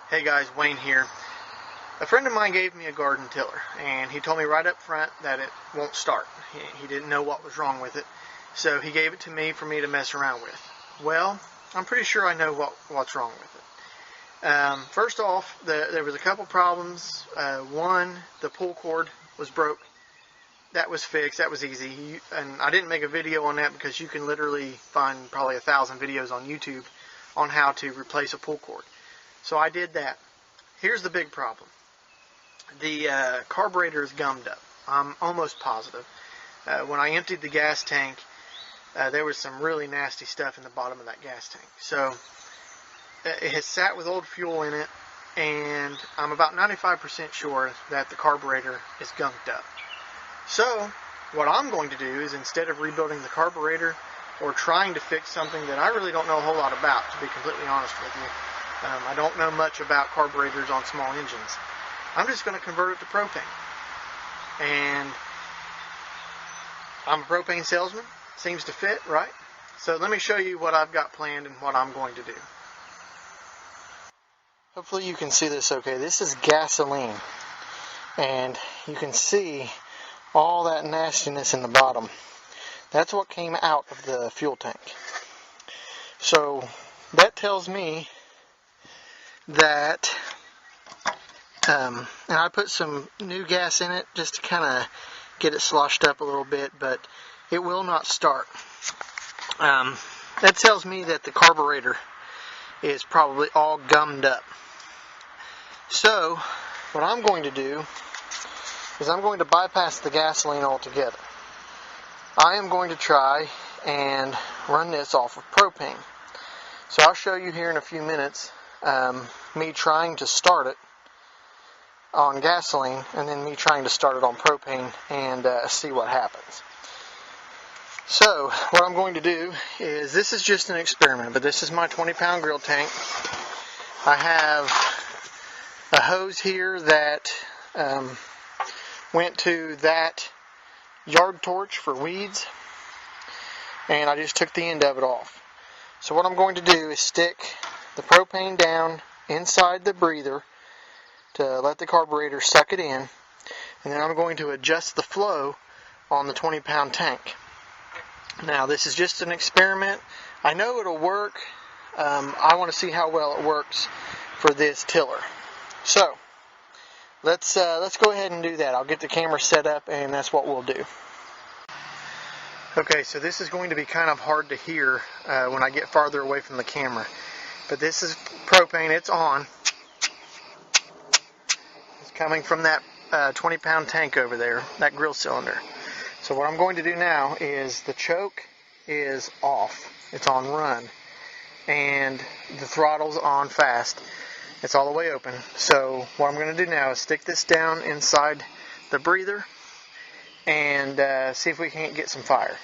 Hey guys, Wayne here. A friend of mine gave me a garden tiller, and he told me right up front that it won't start. He didn't know what was wrong with it, so he gave it to me for me to mess around with. Well, I'm pretty sure I know what's wrong with it. First off, there was a couple problems. One, the pull cord was broke. That was fixed. That was easy. And I didn't make a video on that because you can literally find probably 1,000 videos on YouTube on how to replace a pull cord. So I did that. Here's the big problem. The carburetor is gummed up. I'm almost positive. When I emptied the gas tank, there was some really nasty stuff in the bottom of that gas tank. So it has sat with old fuel in it, and I'm about 95% sure that the carburetor is gunked up. So what I'm going to do is, instead of rebuilding the carburetor or trying to fix something that I really don't know a whole lot about, to be completely honest with you, I don't know much about carburetors on small engines. I'm just going to convert it to propane. And I'm a propane salesman. Seems to fit, right? So let me show you what I've got planned and what I'm going to do. Hopefully you can see this okay. This is gasoline. And you can see all that nastiness in the bottom. That's what came out of the fuel tank. So that tells me that, and I put some new gas in it just to kind of get it sloshed up a little bit, but it will not start. That tells me that the carburetor is probably all gummed up. So what I'm going to do is I'm going to bypass the gasoline altogether. I am going to try and run this off of propane. So I'll show you here in a few minutes me trying to start it on gasoline, and then me trying to start it on propane, and see what happens. So what I'm going to do is, this is just an experiment, but this is my 20-pound grill tank. I have a hose here that went to that yard torch for weeds, and I just took the end of it off. So what I'm going to do is stick the propane down inside the breather to let the carburetor suck it in, and then I'm going to adjust the flow on the 20-pound tank. Now, this is just an experiment. I know it'll work. I want to see how well it works for this tiller. So let's go ahead and do that. I'll get the camera set up, and that's what we'll do. Okay, so this is going to be kind of hard to hear when I get farther away from the camera. But this is propane. It's on. It's coming from that 20-pound tank over there, that grill cylinder. So what I'm going to do now is, the choke is off. It's on run. And the throttle's on fast. It's all the way open. So what I'm going to do now is stick this down inside the breather and see if we can't get some fire.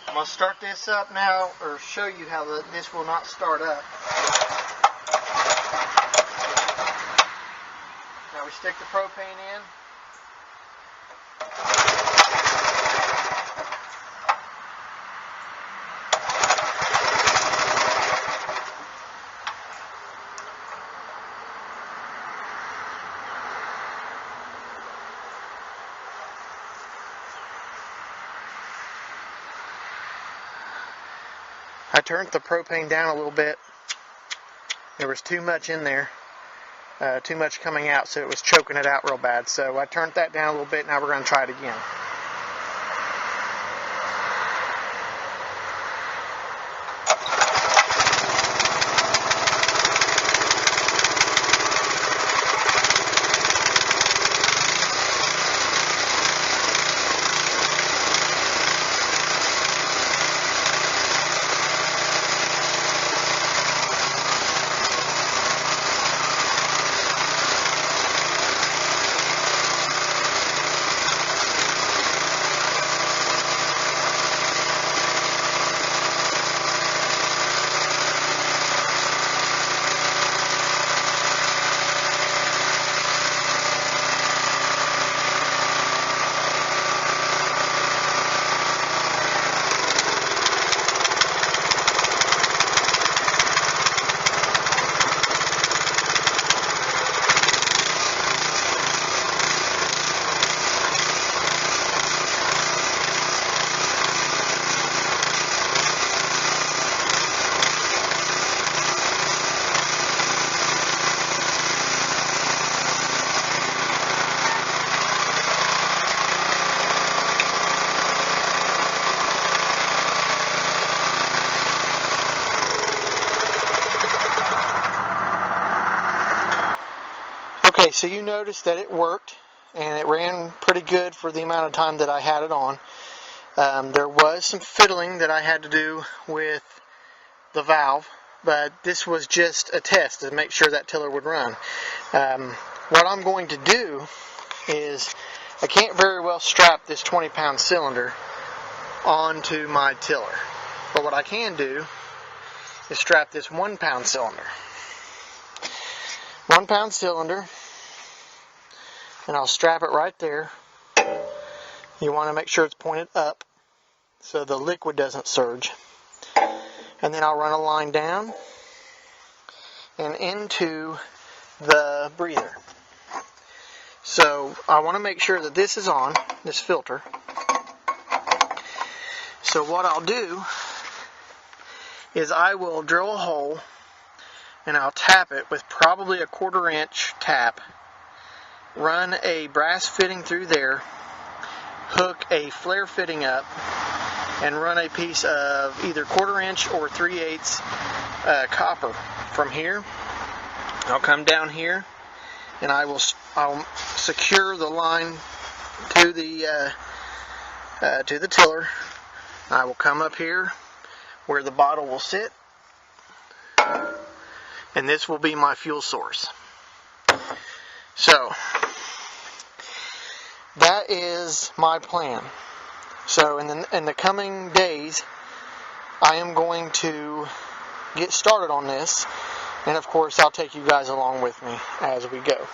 I'm going to start this up now, or show you how this will not start up. Now we stick the propane in. I turned the propane down a little bit. There was too much in there, too much coming out, so it was choking it out real bad. So I turned that down a little bit. Now we're going to try it again. so you noticed that it worked, and it ran pretty good for the amount of time that I had it on. There was some fiddling that I had to do with the valve, but this was just a test to make sure that tiller would run. What I'm going to do is, I can't very well strap this 20-pound cylinder onto my tiller, but what I can do is strap this 1-pound cylinder. 1-pound cylinder, and I'll strap it right there. You want to make sure it's pointed up so the liquid doesn't surge. And then I'll run a line down and into the breather. So I want to make sure that this is on, this filter. So what I'll do is I will drill a hole and I'll tap it with probably a 1/4 inch tap, run a brass fitting through there, hook a flare fitting up, and run a piece of either 1/4 inch or 3/8 copper from here. I'll come down here and I'll secure the line to the tiller. I will come up here where the bottle will sit, and this will be my fuel source. So that is my plan. So in the coming days, I am going to get started on this, and of course I'll take you guys along with me as we go.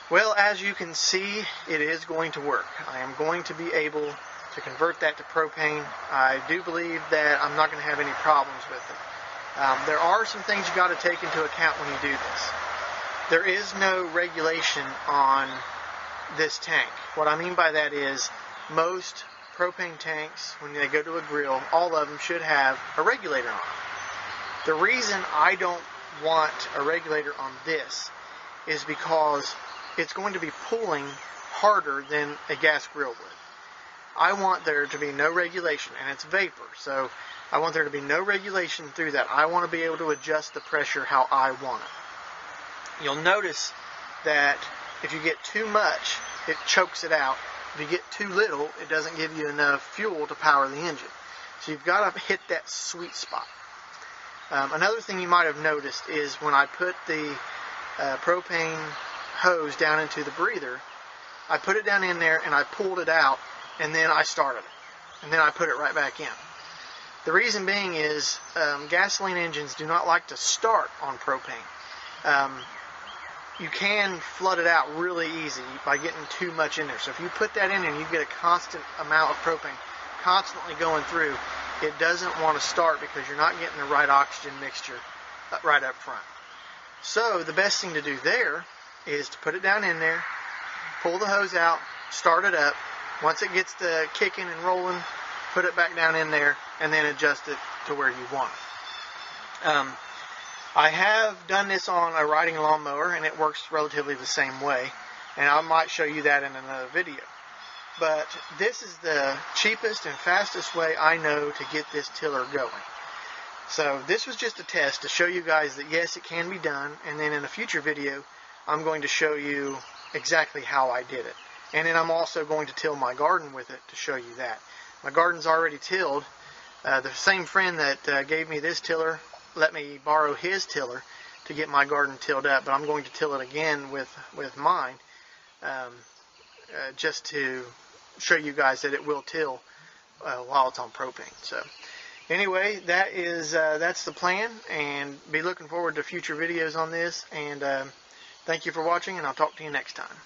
Well, as you can see, it is going to work. I am going to be able to convert that to propane. I do believe that I'm not going to have any problems with it. There are some things you got to take into account when you do this. There is no regulation on this tank. What I mean by that is most propane tanks, when they go to a grill, all of them should have a regulator on. The reason I don't want a regulator on this is because it's going to be pulling harder than a gas grill would. I want there to be no regulation, and it's vapor, so I want there to be no regulation through that. I want to be able to adjust the pressure how I want it. You'll notice that if you get too much, it chokes it out. If you get too little, it doesn't give you enough fuel to power the engine. So you've got to hit that sweet spot. Another thing you might have noticed is when I put the propane hose down into the breather, I put it down in there and I pulled it out, and then I started it, and then I put it right back in. The reason being is gasoline engines do not like to start on propane. You can flood it out really easy by getting too much in there. So if you put that in and you get a constant amount of propane constantly going through, it doesn't want to start because you're not getting the right oxygen mixture right up front. So the best thing to do there is to put it down in there, pull the hose out, start it up. Once it gets to kicking and rolling, put it back down in there, and then adjust it to where you want it. I have done this on a riding lawnmower, and it works relatively the same way, and I might show you that in another video. But this is the cheapest and fastest way I know to get this tiller going. So this was just a test to show you guys that yes, it can be done, and then in a future video I'm going to show you exactly how I did it. And then I'm also going to till my garden with it to show you that. My garden's already tilled. The same friend that gave me this tiller let me borrow his tiller to get my garden tilled up, but I'm going to till it again with mine just to show you guys that it will till while it's on propane. So anyway, that's the plan, and be looking forward to future videos on this, and thank you for watching, and I'll talk to you next time.